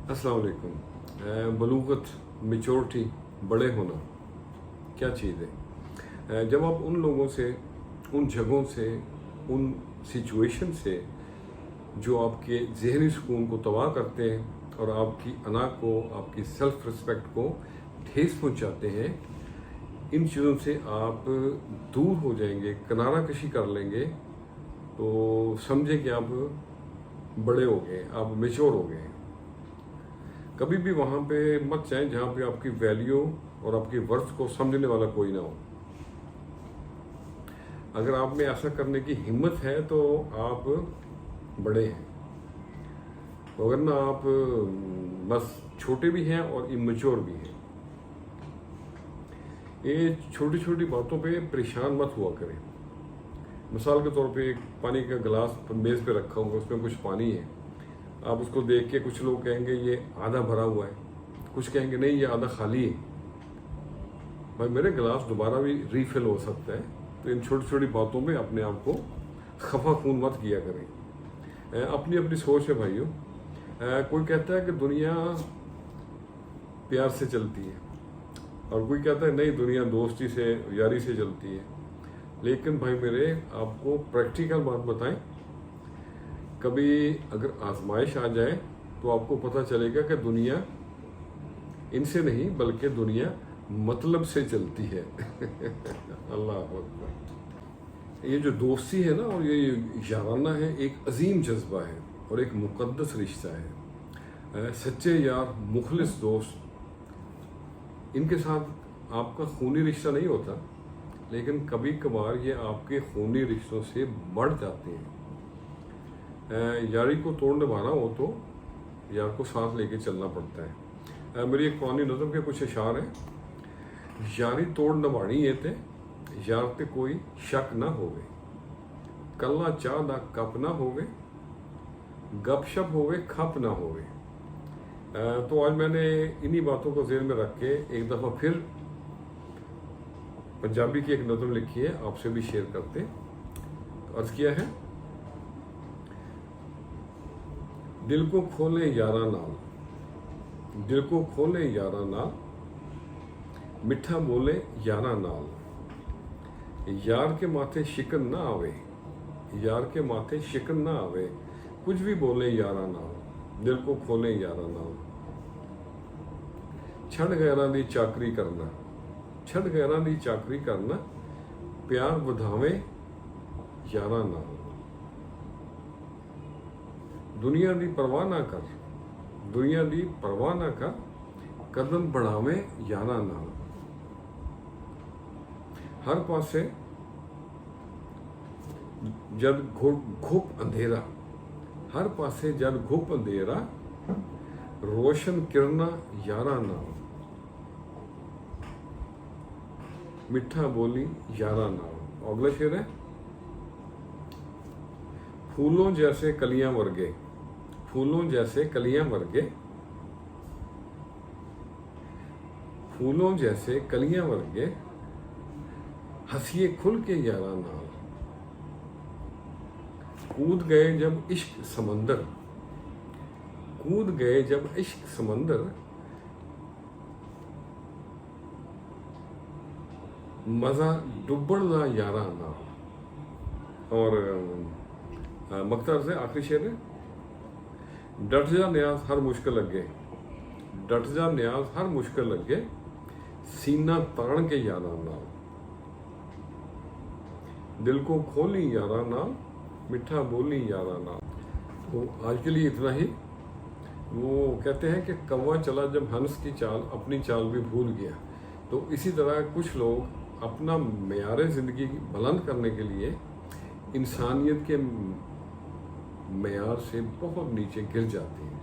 अस्सलाम वालेकुम। बलूगत, मेच्योरिटी, बड़े होना क्या चीज़ है? जब आप उन लोगों से, उन जगहों से, उन सिचुएशन से जो आपके ज़हनी सुकून को तबाह करते हैं और आपकी अना को, आपकी सेल्फ रिस्पेक्ट को ठेस पहुंचाते हैं, इन चीज़ों से आप दूर हो जाएंगे, किनारा कशी कर लेंगे, तो समझे कि आप बड़े हो गए, आप मेच्योर हो गए। कभी भी वहाँ पे मत जाएं जहाँ पे आपकी वैल्यू और आपकी वर्थ को समझने वाला कोई ना हो। अगर आप में ऐसा करने की हिम्मत है तो आप बड़े हैं, अगर ना आप बस छोटे भी हैं और इमेच्योर भी हैं। ये छोटी छोटी बातों पे परेशान मत हुआ करें। मिसाल के तौर पे एक पानी का गिलास मेज़ पे रखा होगा, उसमें कुछ पानी है, आप उसको देख के कुछ लोग कहेंगे ये आधा भरा हुआ है, कुछ कहेंगे नहीं ये आधा खाली है। भाई मेरे गिलास दोबारा भी रीफिल हो सकता है। तो इन छोटी छोटी बातों में अपने आप को खफा खून मत किया करें। अपनी अपनी सोच है भाइयों। कोई कहता है कि दुनिया प्यार से चलती है और कोई कहता है नहीं दुनिया दोस्ती से, यारी से चलती है। लेकिन भाई मेरे, आपको प्रैक्टिकल बात बताएं, कभी अगर आजमाइश आ जाए तो आपको पता चलेगा कि दुनिया इनसे नहीं बल्कि दुनिया मतलब से चलती है। अल्लाह अकबर। ये जो दोस्ती है ना और ये याराना है, एक अजीम जज्बा है और एक मुकद्दस रिश्ता है। सच्चे यार, मुखलिस दोस्त, इनके साथ आपका खूनी रिश्ता नहीं होता, लेकिन कभी कभार ये आपके खूनी रिश्तों से बढ़ जाते हैं। यारी को तोड़ निभाना हो तो यार को साथ लेके चलना पड़ता है। मेरी एक पुरानी नज़म के कुछ इशार हैं। यारी तोड़ निभानी है ते यार ते कोई शक ना होवे, कल्ला चाह दा कप ना होवे, गपशप होवे खप ना होवे। तो आज मैंने इन्हीं बातों को ज़हन में रख के एक दफ़ा फिर पंजाबी की एक नज़म लिखी है, आपसे भी शेयर करते। तो अर्ज़ किया है, दिल को खोले यारा नाल, दिल को खोले यारा नाल, मिठा बोले यारा नाल, यार के माथे शिकन ना आवे, यार के माथे शिकन ना आवे, कुछ भी बोले यारा नाल, दिल को खोले यारा नाल। छड़ गैरां दी चाकरी करना, छड़ गैरां दी चाकरी करना, प्यार वधावे यारा नाल। दुनिया दी परवाह ना कर, दुनिया दी परवाह ना कर, कदम बढ़ावे यारा नाल। हर पासे जद घुप अंधेरा, हर पासे जद घुप अंधेरा, रोशन किरणा यारा नाल, मिठा बोली यारा नाल। अगला शेर है, फूलों जैसे कलियां वर्गे, फूलों जैसे कलियां वर्गे, फूलों जैसे कलियां वर्गे, हंसिए खुल के यारा नाल। कूद गए जब इश्क समंदर, कूद गए जब इश्क समंदर, मजा डुब्बण दा यारा नाल। और मकतर से आखिरी शेर है, डट जा न्याज हर मुश्किल लगे, डट जा न्याज हर मुश्किल लगे, सीना तान के यारा नाल, दिल को खोली यारा नाल, मिठा बोली यारा नाल। तो आज के लिए इतना ही। वो कहते हैं कि कौवा चला जब हंस की चाल, अपनी चाल भी भूल गया। तो इसी तरह कुछ लोग अपना मेयार ज़िंदगी बुलंद करने के लिए इंसानियत के मेयार से बहुत नीचे गिर जाते हैं।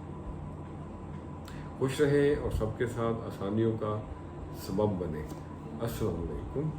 खुश रहें और सबके साथ आसानियों का सबब बने। अस्सलाम वालेकुम।